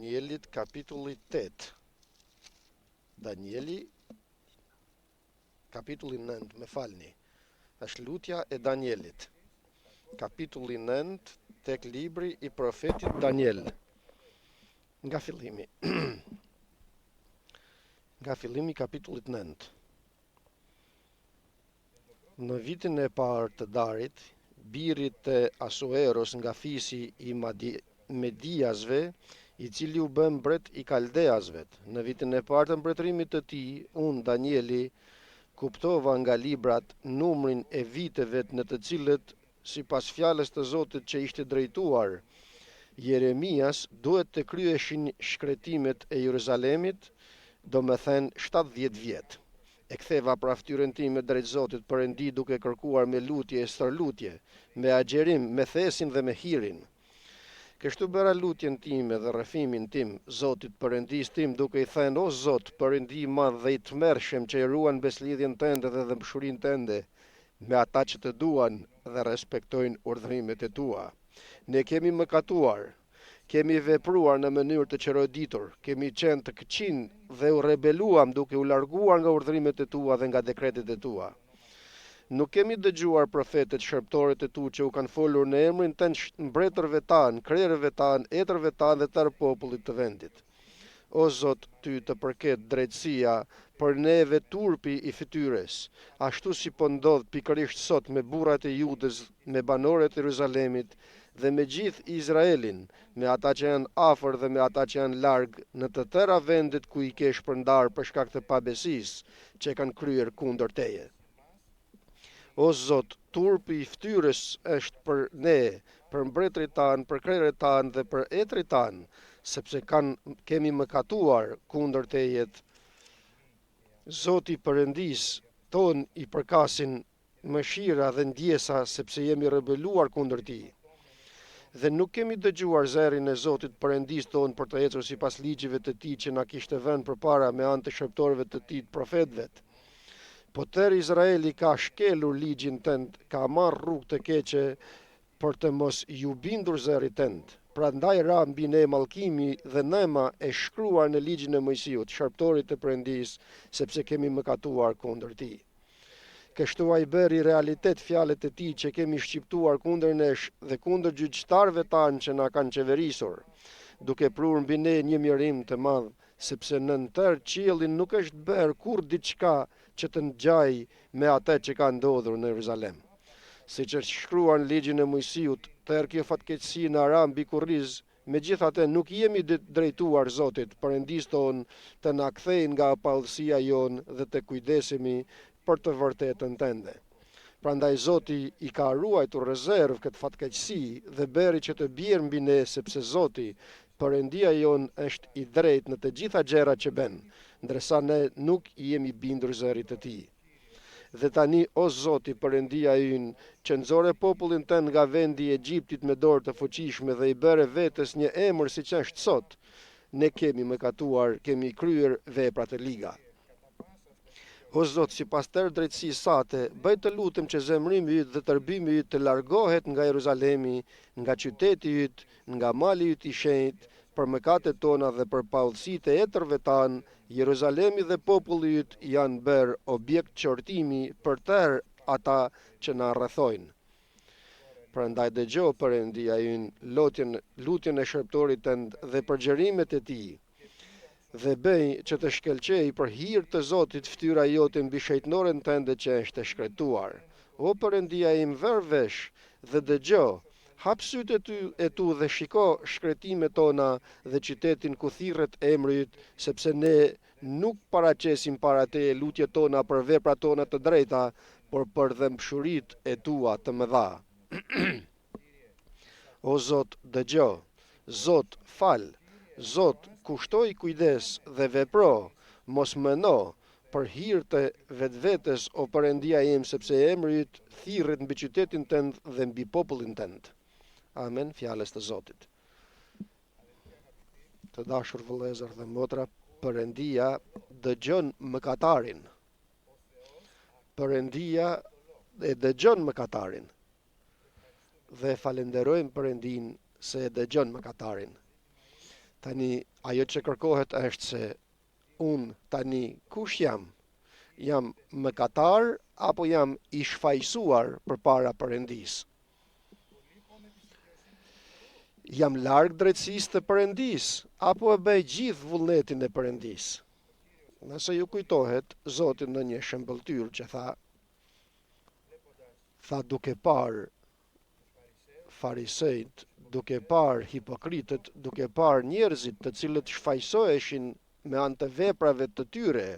Danielit, kapitulli 8. Danieli, kapitulli 9, me falni. Është lutja e Danielit. Kapitulli 9, tek libri i profetit Daniel. Nga fillimi. Nga fillimi kapitullit 9. Në vitin e parë të Darit, birit të Asueros nga fisi i Mediasve, i cili u bë mbret i Kaldeasve. Në vitin e parë të mbretërimit të tij, unë Danieli kuptova nga librat numrin e viteve në të cilët, sipas fjalës të Zotit që ishte drejtuar Jeremias, duhet të kryeshin shkretimet e Jeruzalemit, do me thënë 70 vjet. E ktheva pra fytyrën time drejt Zotit Perëndi duke kërkuar me lutje e stërlutje, me agjerim, me thesin dhe me hirin. Kështu bëra lutjen time dhe rrëfimin tim Zotit Perëndis tim, duke i thënë: O Zot, Perëndi i madh dhe i tmerrshëm, që i ruan beslidhjen tënde dhe dëmshurinë tënde me ata që të duan dhe respektojnë urdhrimet e tua. Ne kemi mëkatuar, kemi vepruar në mënyrë të çeroditur, kemi qenë të këqin dhe u rebeluam duke u larguar nga urdhrimet e tua dhe nga dekretet e tua. Nuk kemi dëgjuar profetët shërptorët e tu që u kanë folur në emrin tënd mbretërve tanë, krerëve tanë, etërve tanë dhe tërë popullit të vendit. O Zot, ty të përket drejtësia për neve turpi i fytyres, ashtu si po ndodh pikërisht sot me burrat e Judës, me banorët e Jeruzalemit dhe me gjithë Izraelin, me ata që janë afër dhe me ata që janë larg, në të tëra vendet ku i ke shpërndar për shkak të pabesisë që kanë kryer kundër teje. O Zot, turpi i fytyrës është për ne, për mbretërit tanë, për krerët tanë dhe për etrit tanë, sepse kemi mëkatuar kundër teje. Zoti Perëndis ton i përkasin mëshira dhe ndjesa, sepse jemi rebeluar kundër tij. Dhe nuk kemi dëgjuar zërin e Zotit Perëndis ton për të ecur sipas ligjive të tij që na kishte vënë përpara me anë të shërptorëve të tij, profetëve. Po tërë Izraeli ka shkelur ligjin tënd, ka marrë rrugë të keqe për të mos ju bindur zërit tënd. Prandaj ra mbi ne mallkimi dhe nëma e shkruar në ligjin e Mojsiut, shërptorit të Perëndis, sepse kemi mëkatuar kundër tij. Kështu ai bëri realitet fjalët e tij që kemi shqiptuar kundër nesh dhe kundër gjyqtarëve tanë që na kanë qeverisur, duke prur mbi ne një mirim të madh, sepse nën tërë qiellin nuk është bërë kur diçka që të ngjaj me atë që ka ndodhur në Jeruzalem. Siç është shkruar në ligjin e Mojsiut, tërë kjo fatkeqësi na ra mbi kurriz, megjithatë nuk jemi drejtuar Zotit Perëndis ton të na kthejë nga pallësia jon dhe të kujdesemi për të vërtetën tënde. Prandaj Zoti i ka ruajtur rezervë këtë fatkeqësi dhe bëri që të bjerë mbi ne, sepse Zoti Perëndia jon është i drejtë në të gjitha gjërat që bën, ndërsa ne nuk jemi bindur zërit të tij. Dhe tani, o Zoti Perëndia ynë, që nxore popullin tënd nga vendi i Egjiptit me dorë të fuqishme dhe i bëre vetes një emër siç është sot, ne kemi mëkatuar, kemi kryer vepra të liga. O Zot, sipas tërë drejtësisë sate, bëj të lutem që zemrimi yt dhe tërbimi yt të largohet nga Jeruzalemi, nga qyteti yt, nga mali yt i shenjtë, për mëkatet tona dhe për paullësitë e etërve tanë. Jeruzalemi dhe populli yt janë bërë objekt qortimi për tërë ata që na rrethojnë. Prandaj dëgjoj Perëndia ynë lutjen e shërptorit tënd dhe përgjërimet e tij, dhe bëj që të shkelqej për hir të Zotit fytyra jote mbi shejtënorën tënde që është e shkretuar. O Perëndia im, vër vesh dhe dëgjoj, hap sytë e tu dhe shiko shkretimet tona dhe qytetin ku thirret emri yt, sepse ne nuk paraqesim para teje lutjet tona për veprat tona të drejta, por për dëmshuritë e tua të mëdha. O Zot, dëgjoj. Zot, fal. Zot, kushtoj kujdes dhe vepro, mos mëno për hir të vetvetes, o Perëndia im, sepse emri yt thirret mbi qytetin tënd dhe mbi popullin tënd. Amen, fjalës të Zotit. Të dashur vëllezër dhe motra, Perëndia dëgjon mëkatarin. Perëndia e dëgjon mëkatarin. Dhe falenderojmë Perëndin se e dëgjon mëkatarin. Tani, ajo që kërkohet është se unë tani kush jam? Jam mëkatar apo jam i shfaqsuar përpara Perëndisë? Jam larg drejtësisë të Perëndisë apo e bëj gjithë vullnetin e Perëndisë? Nëse ju kujtohet, Zoti në një shembëltyr që tha duke parë farisejt, duke parë hipokritët, duke parë njerëzit të cilët shfaqsoheshin me anë të veprave të tyre,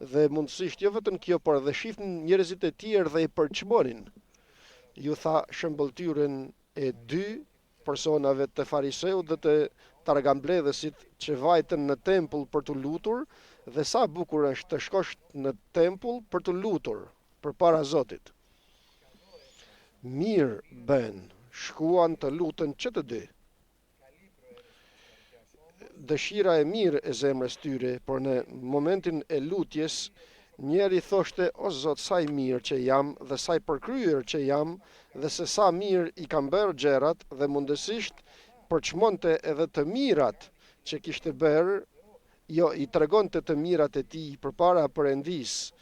dhe mundësisht jo vetëm kjo, por dhe shifnin njerëzit e tjerë dhe i përçmonin. Ju tha shembëltyrën e dy personave të fariseut dhe të targambledhësit që vajten në tempull për të lutur, dhe sa bukur është të shkosh në tempull për të lutur përpara Zotit. Mirë bën, shkuan të lutën që të dy. Dëshira e mirë e zemrës tyre, por në momentin e lutjes, njeri thoshte, o Zot, sa i mirë që jam dhe sa i përkryer që jam dhe se sa mirë i kam bërë gjërat dhe mundësisht përçmonte edhe të mirat që kishte bërë, jo, i tregonte të mirat e tij përpara Perëndisë,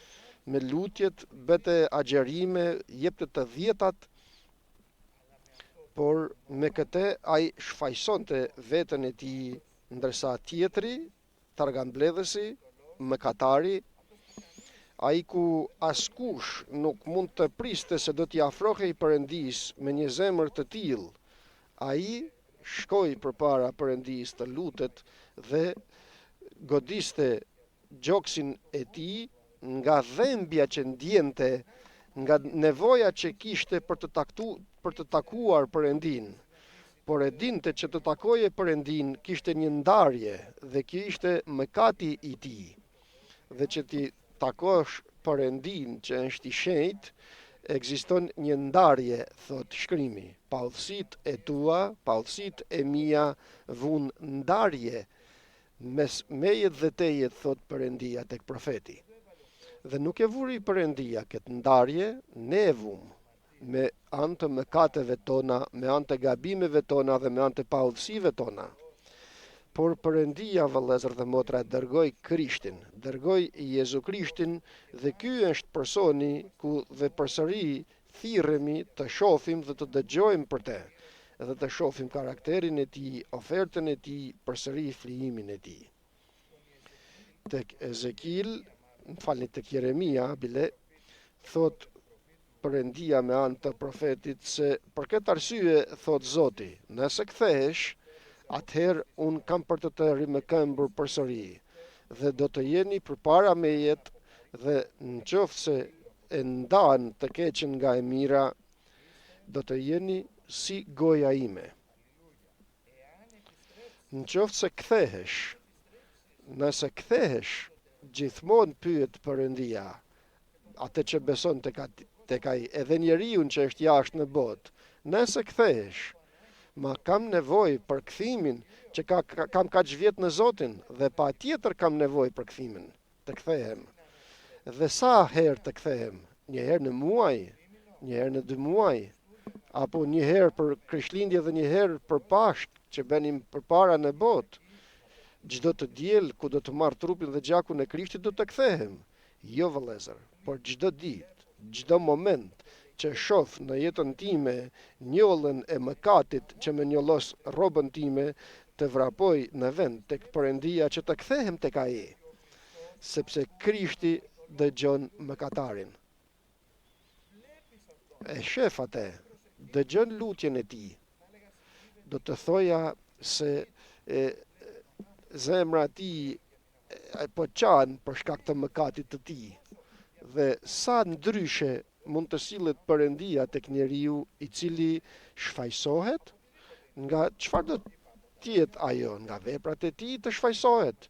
me lutjet, bete agjerime, jepte të dhjetat, por me këtë ai shfaqsonte veten e tij, ndërsa tjetri, targambledhësi, mëkatari, ai ku askush nuk mund të priste se do t'i afrohej Perëndisë me një zemër të tillë, ai shkoi përpara Perëndisë të lutet dhe godiste gjoksin e tij nga dhembja që ndjente, nga nevoja që kishte për të takuar Perëndin. Por e dinte që të takoje Perëndin kishte një ndarje dhe kjo ishte mëkati i tij. Dhe që ti takosh Perëndin që është i shenjtë, ekziston një ndarje, thot shkrimi. Pa udhësitë e tua, pa udhësitë e mia, vun ndarje mes meje dhe teje, thot Perëndia tek profeti. Dhe nuk e vuri Perëndia këtë ndarje, ne e vum me anë të mëkateve tona, me anë të gabimeve tona dhe me anë të paudhësive tona. Por Perëndia, vëllezër dhe motra, dërgoi Krishtin, dërgoi Jezu Krishtin, dhe ky është personi ku dhe përsëri thirremi të shohim dhe të dëgjojmë për te, dhe të shohim karakterin e tij, ofertën e tij, përsëri flijimin e tij. Tek Ezekiel, tek Jeremia, bile, thot Perëndia me anë të profetit se për këtë arsye, thot Zoti, nëse kthehesh, atëherë unë kam për të rimëkëmbur përsëri, dhe do të jeni përpara mejet, dhe nëse e ndan të keqen nga e mira, do të jeni si goja ime. Nëse kthehesh, nëse kthehesh, gjithmonë pyet Perëndia, atë që beson tek ai, edhe njeriu që është jashtë në botë, nëse kthehesh, ma kam nevojë për kthimin që kam kaq vjet në Zotin dhe pa tjetër kam nevojë për kthimin, të kthehem. Dhe sa herë të kthehem? Një herë në muaj, një herë në 2 muaj, apo një herë për Krishtlindje dhe një herë për Pashkë që bënim përpara në botë. Çdo të diel ku do të marr trupin dhe gjakun e Krishtit do të kthehem. Jo vëllezër, por çdo ditë, çdo moment që shoh në jetën time njollën e mëkatit që më njollos rrobën time, të vrapoj në vend tek Perëndia që të kthehem tek ai, sepse Krishti dëgjon mëkatarin. E shef atë, dëgjon lutjen e tij. Do të thoja se zemra e tij po qan për shkak të mëkatit të tij. Dhe sa ndryshe mund të sillet Perëndia tek njeriu i cili shfaqsohet, nga çfarë do të jetë ajo, nga veprat e tij të shfaqsohet,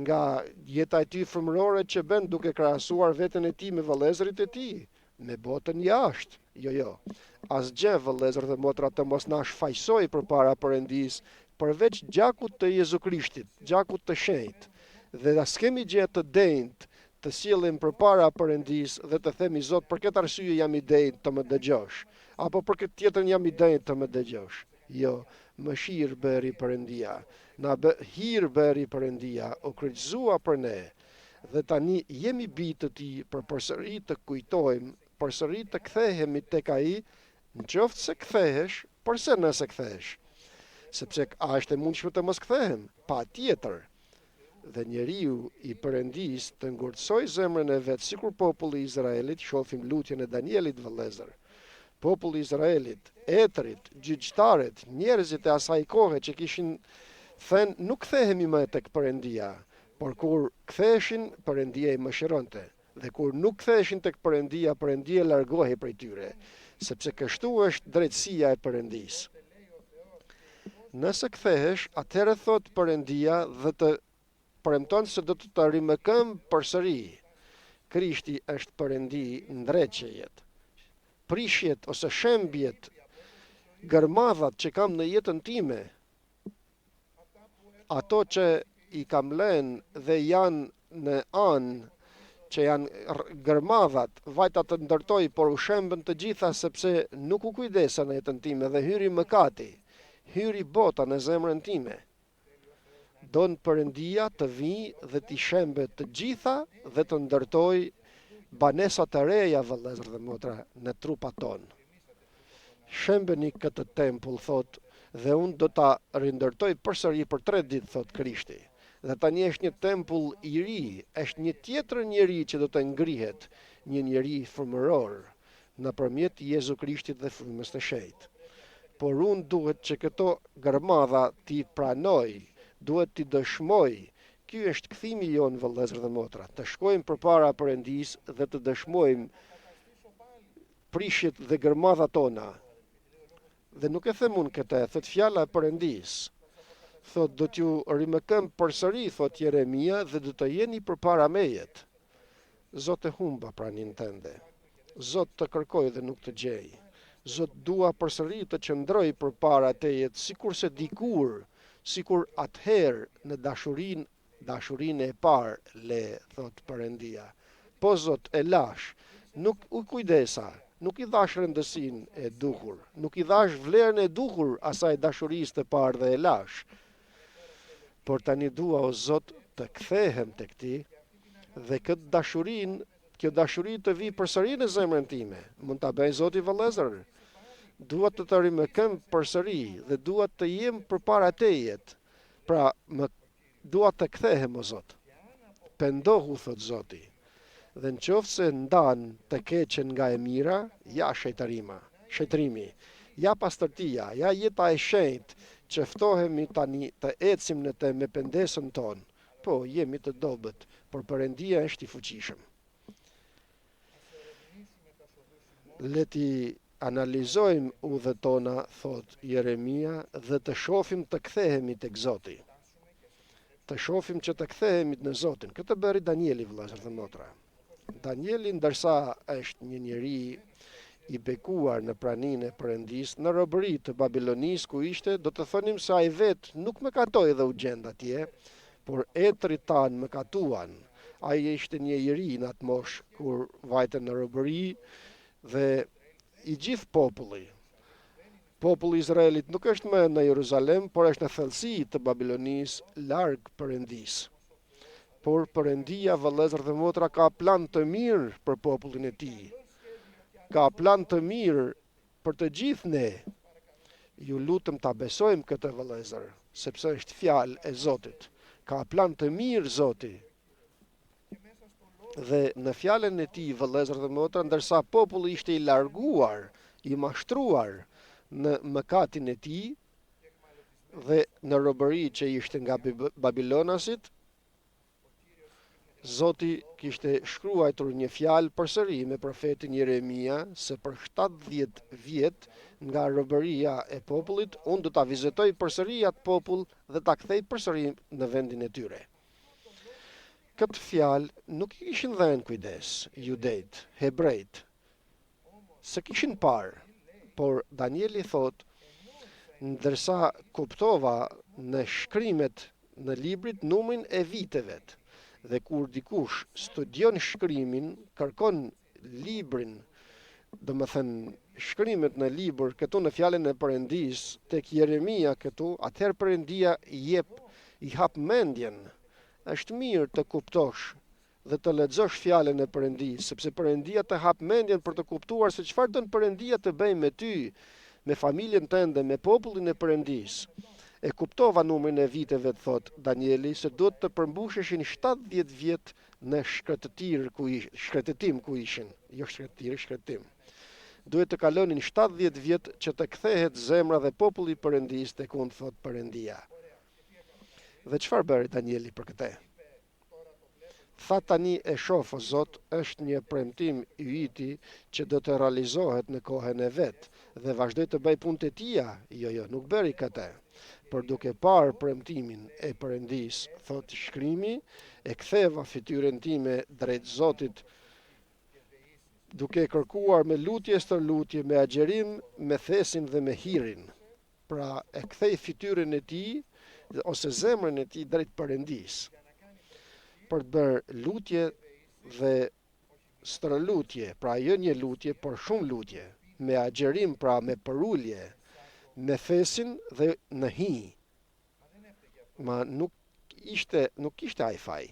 nga jeta e tij frymërore që bën duke krahasuar veten e tij me vëllezërit e tij, me botën jashtë. Jo. Asgjë vëllezër dhe motra të mos na shfaqsoj përpara Perëndisë, përveç gjakut të Jezu Krishtit, gjakut të shenjtë. Dhe as kemi gjë të denjtë të sjellim përpara Perëndisë dhe të themi Zot, për këtë arsye jam i denjtë të më dëgjosh, apo për këtë tjetër jam i denjtë të më dëgjosh. Jo, mëshirë bëri Perëndia. Na bë hir bëri Perëndia, u kryqëzua për ne, dhe tani jemi bijtë të tij për përsëri të kujtojmë, përsëri të kthehemi tek ai, nëse se kthehesh, përse nëse kthehesh? Sepse a është e mundshme të mos kthehem? Patjetër. Dhe njeriu i Perëndis të ngurtësoj zemrën e vet, sikur populli i Izraelit, shohim lutjen e Danielit vëllezër. Populli i Izraelit, etrit, gjyqtarët, njerëzit e asaj kohe që kishin thënë nuk kthehemi më tek Perëndia, por kur ktheheshin, Perëndia i mëshironte, dhe kur nuk ktheheshin tek Perëndia, Perëndia largohej prej tyre, sepse kështu është drejtësia e Perëndis. Nëse kthehesh, atëherë thot Perëndia dhe të premton se do të rimëkëm përsëri. Krishti është Perëndi ndreqejet, prishjet ose shembjet, gërmadhat që kam në jetën time, ato që i kam lënë dhe janë në anë, që janë gërmadhat, vajta të ndërtoj, por u shembën të gjitha sepse nuk u kujdesa në jetën time dhe hyri mëkati, hyri bota në zemrën time. Don Perëndia të vi dhe t'i shembe të gjitha dhe të ndërtoj banesa të reja, vëllezër dhe motra, në trupat tonë. Shembeni këtë tempull, thot, dhe unë do ta rindërtoj përsëri për 3 ditë, thot Krishti. Dhe tani është një tempull i ri, është një tjetër njeri që do të ngrihet, një njeri frymëror, nëpërmjet Jezu Krishtit dhe frymës të shenjtë. Por unë duhet që këto gërmadha t'i pranoj, duhet t'i dëshmoj. Ky është kthimi jon, vëllezër dhe motra, të shkojmë përpara Perëndis dhe të dëshmojmë prishjet dhe gërmadhat tona. Dhe nuk e them unë këtë, thot fjala e Perëndis. Thot do t'ju rimëkëm përsëri, thot Jeremia, dhe do të jeni përpara mejet. Zot e humba pranin tënde. Zot të kërkoj dhe nuk të gjej. Zot dua përsëri të qëndroj përpara tejet, sikur se dikur, sikur atëherë në dashurinë e parë, le, thot Perëndia. Po Zot e lash, nuk u kujdesa, nuk i dhash rëndësinë e duhur, nuk i dhash vlerën e duhur asaj dashurisë të parë dhe e lash. Por tani dua, o Zot, të kthehem tek ti dhe këtë dashurinë, kjo dashuri të vi përsëri në zemrën time. Mund ta bëj Zoti, vëllezër. Dua të të rimëkëm përsëri dhe dua të jem përpara tejet. Pra, dua të kthehem, o Zot. Pendohu, thot Zoti. Dhe nëse ndan të keqen nga e mira, ja shejtrimi, ja pastërtia, ja jeta e shenjtë, që ftohemi tani të ecim në të me pendesën tonë. Po, jemi të dobët, por Perëndia është i fuqishëm. Le ti analizojmë udhët tona, thot Jeremia, dhe të shohim të kthehemi tek Zoti. Të shohim që të kthehemi në Zotin. Këtë bëri Danieli, vëllezër dhe motra. Danieli, ndërsa është një njeri i bekuar në praninë e Perëndis, në robëri të Babilonisë ku ishte, do të thonim se ai vet nuk mëkatoi dhe u gjend atje, por etrit tan mëkatuan. Ai ishte një njeri në atë moshë kur vajte në robëri dhe i gjithë populli i Izraelit nuk është më në Jeruzalem, por është në thellësi të Babilonisë, larg Perëndis. Por Perëndia, vëllezër dhe motra, ka plan të mirë për popullin e tij. Ka plan të mirë për të gjithë ne. Ju lutem ta besojmë këtë, vëllezër, sepse është fjalë e Zotit. Ka plan të mirë Zoti. Dhe në fjalën e tij, vëllezër dhe motra, ndërsa populli ishte i larguar, i mashtruar në mëkatin e tij dhe në robëri që ishte nga Babilonasit, Zoti kishte shkruar një fjalë përsëri me profetin Jeremia se për 70 vjet nga robëria e popullit, unë do ta vizitoj përsëri atë popull dhe ta kthej përsëri në vendin e tyre. Këtë fjalë nuk i kishin dhënë kujdes judejt, hebrejt, se kishin parë, por Danieli thot, ndërsa kuptova në shkrimet në librit numrin e viteve, dhe kur dikush studion shkrimin, kërkon librin, do më thënë shkrimet në libër, këtu në fjalën e Perëndis, tek Jeremia këtu, atëherë Perëndia jep i hap mendjen, është mirë të kuptosh dhe të lexosh fjalën e Perëndisë, sepse Perëndia të hap mendjen për të kuptuar se çfarë don Perëndia të bëjë me ty, me familjen tënde, me popullin e Perëndisë. E kuptova numrin e viteve, thot Danieli, se duhet të përmbusheshin 70 vjet në shkretëtim ku ishin, jo shkretim. Duhet të kalonin 70 vjet që të kthehet zemra dhe populli i Perëndisë tek unë, thot Perëndia. Dhe çfarë bëri Danieli për këtë? Tha tani e shoh o Zot, është një premtim i yti që do të realizohet në kohën e vet dhe vazhdoi të bëj punët e tija. Jo, nuk bëri këtë. Por duke parë premtimin e Perëndisë, thot shkrimi, e ktheva fytyrën time drejt Zotit, duke kërkuar me lutje stërlutje, me agjerim, me thesin dhe me hirin. Pra e kthej fytyrën e tij ose zemrën e tij drejt Perëndisë, për të bërë lutje dhe stërlutje, pra jo një lutje, por shumë lutje, me agjerim, pra me përulje, me thesin dhe në hi. Ma nuk ishte ai faj.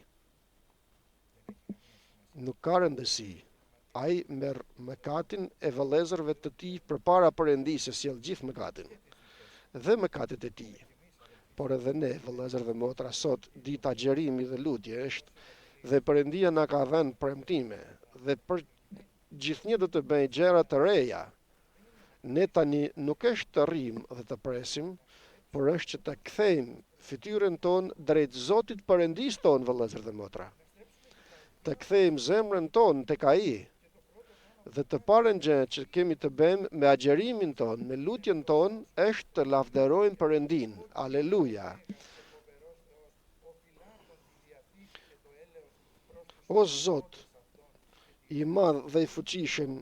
Nuk ka rëndësi. Ai merr mëkatin e vëllezërve të tij përpara Perëndisë, sjell gjithë mëkatin dhe mëkatet e tij. Por edhe ne, vëllezër dhe motra, sot dita agjerimi dhe lutje është dhe Perëndia na ka dhënë premtime dhe për gjithnjë do të bëjë gjëra të reja. Ne tani nuk është të rrim dhe të presim, por është që të kthejmë fytyrën tonë drejt Zotit Perëndisë tonë, vëllezër dhe motra. Të kthejmë zemrën tonë tek ai. Dhe të parën gjë që kemi të bëjmë me agjerimin tonë, me lutjen tonë, është të lavdërojmë Perëndin. Aleluja. O Zot, i madh dhe i fuqishëm,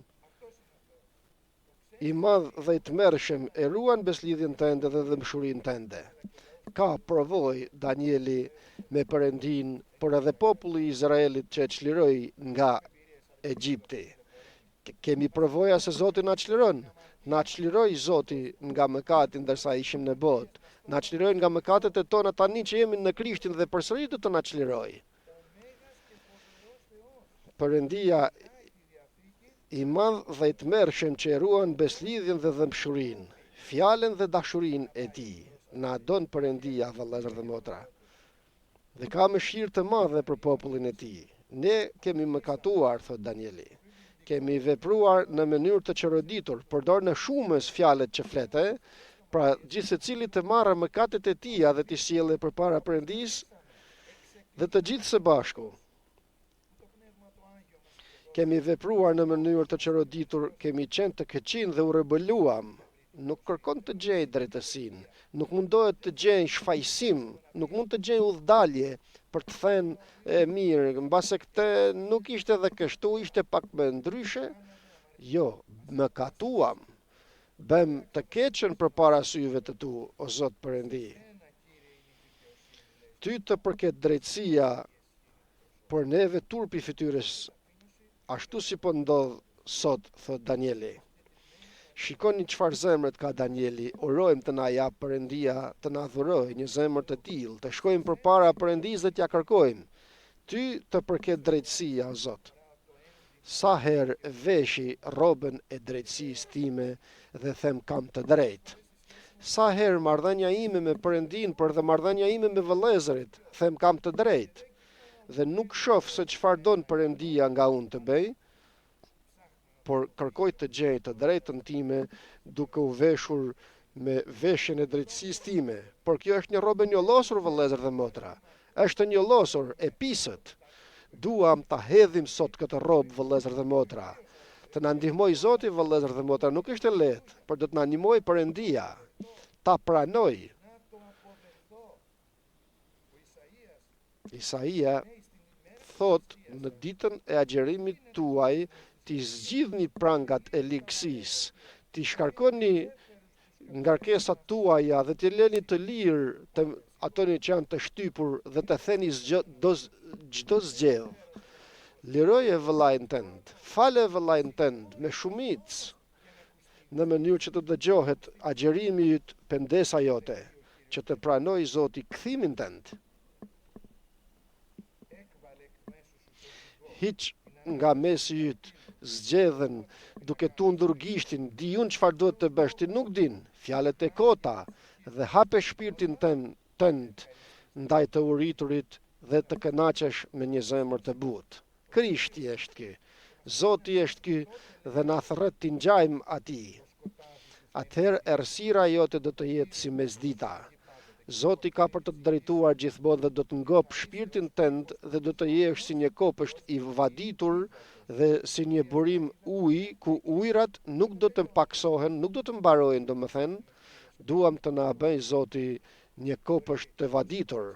i madh dhe i tmerrshëm, e ruan beslidhjen tënde dhe dëmshurinë tënde. Ka provoj Danieli me Perëndin, por edhe populli i Izraelit që e çliroi nga Egjipti. Kemi provoja se Zoti na çliron. Na çliroi Zoti nga mëkati ndërsa ishim në botë. Na çliroi nga mëkatet e tona tani që jemi në Krishtin dhe përsëri do të na çliroj. Perëndia i madh dhe i tmerrshëm që e ruan beslidhjen dhe dëmshurinë, fjalën dhe dashurinë e tij. Na don Perëndia, vëllezër dhe motra. Dhe ka mëshirë të madhe për popullin e tij. Ne kemi mëkatuar, thot Danieli. Kemi vepruar në mënyrë të çoroditur, përdor në shumës fjalët që flete, pra gjithë secili të marrë mëkatet e tija dhe t'i sjellë përpara Perëndisë dhe të gjithë së bashku. Kemi vepruar në mënyrë të çoroditur, kemi qenë të këqin dhe u rebëluam. Nuk kërkon të gjej drejtësinë, nuk mundohet të gjej shfaqsim, nuk mund të gjej udhdalje për të thënë e mirë, mbase këtë nuk ishte edhe kështu, ishte pak më ndryshe. Jo, mëkatuam. Bëm të keqen përpara syve të tu, o Zot Perëndi. Ty të përket drejtësia, por neve turpi fytyrës, ashtu si po ndodh sot, thot Danieli. Shikoni çfarë zemrët ka Danieli, urojmë të na jap Perëndia të na dhurojë një zemër të tillë, të shkojmë përpara Perëndisë dhe t'ja kërkojmë. Ty të përket drejtësia, o Zot. Sa herë veshi rrobën e drejtësisë time dhe them kam të drejtë. Sa herë marrëdhënia ime me Perëndin, por dhe marrëdhënia ime me vëllezërit, them kam të drejtë. Dhe nuk shoh se çfarë don Perëndia nga unë të bëj, por kërkoj të gjej të drejtën time duke u veshur me veshjen e drejtësisë time. Por kjo është një rrobë njollosur, vëllezër dhe motra. Është njollosur e pisët. Duam ta hedhim sot këtë rrobë, vëllezër dhe motra. Të na ndihmoj Zoti, vëllezër dhe motra, nuk është e lehtë, por do të na ndihmoj Perëndia. Ta pranoj. Isaia thot në ditën e agjerimit tuaj, ti zgjidhni prangat e ligësisë, ti shkarkoni ngarkesat tuaja dhe ti leni të lirë të atoni që janë të shtypur dhe të theni çdo zgjedh. Liroje vëllain tënd, fale vëllain tënd me shumicë, në mënyrë që të dëgjohet agjerimi yt, pendesa jote. që të pranoj Zoti kthimin tënd. Hiq nga mesi yt zgjedhen duke tundur gishtin, di unë çfarë duhet të bësh, ti nuk din, fjalët e kota, dhe hape shpirtin tënd ndaj të uriturit dhe të kënaqesh me një zemër të butë. Krishti është ky, Zoti është ky dhe na thret t'i ngjajmë atij. Atëherë errësira jote do të jetë si mesdita. Zoti ka për të të drejtuar gjithmonë dhe do të ngop shpirtin tënd dhe do të jesh si një kopësht i vaditur dhe si një burim uji ku ujërat nuk do të paksohen, nuk do të mbarojnë, domethënë, duam të na bëj Zoti një kopësht të vaditur,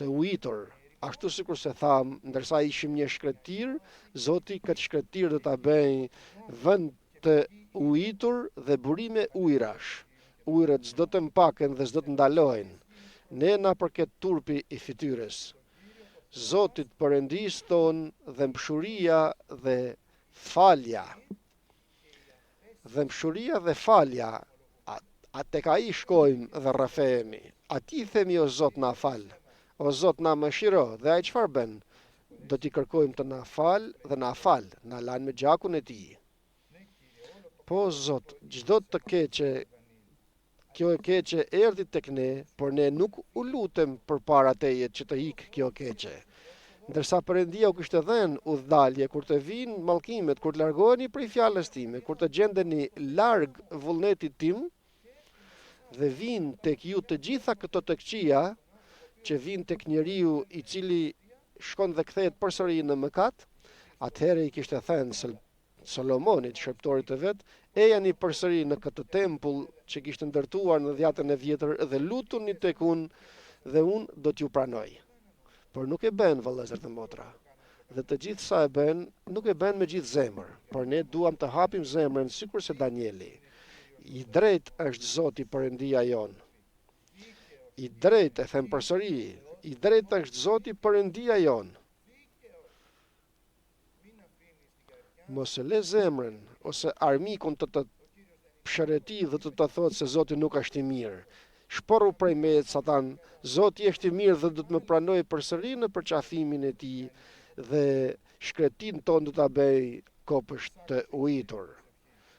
të ujitur. Ashtu sikur se tham, ndërsa ishim një shkretir, Zoti këtë shkretir do ta bëj vend të ujitur dhe burime ujrash. Ujrat s'do të mpaken dhe s'do të ndalojnë. Ne na përket turpi i fytyrës. Zotit Perëndis ton dhe mshuria dhe falja. Dhe mshuria dhe falja, tek ai shkojmë dhe rrafehemi. Ati themi o Zot na fal, o Zot na mëshiro, dhe ai çfarë bën? Do t'i kërkojmë të na fal dhe na fal, na lan me gjakun e tij. Po Zot, çdo të keqe, kjo e keqe erdhi tek ne, por ne nuk u lutem përpara teje që të ik kjo keqe. Ndërsa Perëndia u kishte dhënë udhëdalje kur të vinë mallkimet, kur të largoheni prej fjalës time, kur të gjendeni larg vullnetit tim, dhe vinë tek ju të gjitha këto të këqija, që vinë tek njeriu i cili shkon dhe kthehet përsëri në mëkat, atëherë i kishte thënë Solomonit, shërptorit të vet, ejani përsëri në këtë tempull që kishte ndërtuar në dhjetën e vjetër dhe lutuni tek unë dhe unë do t'ju pranoj. Por nuk e bën, vëllezër dhe motra. Dhe të gjithë sa e bën, nuk e bën me gjithë zemër, por ne duam të hapim zemrën sikur se Danieli. I drejt është Zoti Perëndia jon. I drejt, e them përsëri, i drejt është Zoti Perëndia jon. Mos e le zemrën ose armikun të pshëreti dhe të thotë se Zoti nuk është i mirë. Shporru prej meje Satan, Zoti është i mirë dhe do të më pranoj përsëri në përqafimin e tij dhe shkretin ton do ta bëj kopësht të ujitur.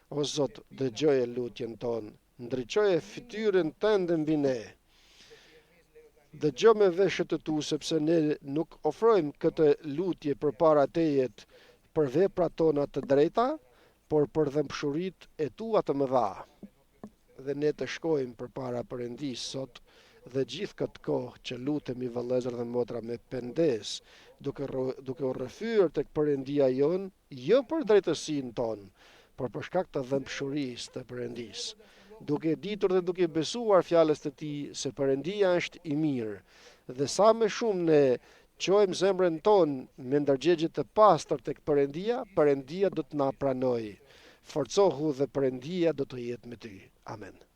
O Zot, dëgjoje lutjen ton, ndriçoje fytyrën tënde mbi ne. Dëgjoj me veshët e tu, sepse ne nuk ofrojmë këtë lutje përpara teje për veprat tona të drejta, por për dhëmshuritë e tua të mëdha. Dhe ne të shkojmë përpara Perëndis sot dhe gjithë këtë kohë që lutemi vëllezër dhe motra me pendes, duke u rrëfyer tek Perëndia jon, jo për drejtësinë tonë, por për shkak të dhëmshurisë të Perëndis. Duke ditur dhe duke besuar fjalës të tij se Perëndia është i mirë, dhe sa më shumë ne çojmë zemrën tonë me ndërgjegje të pastër tek Perëndia, Perëndia do të na pranojë. Forcohu dhe Perëndia do të jetë me ty. Amen.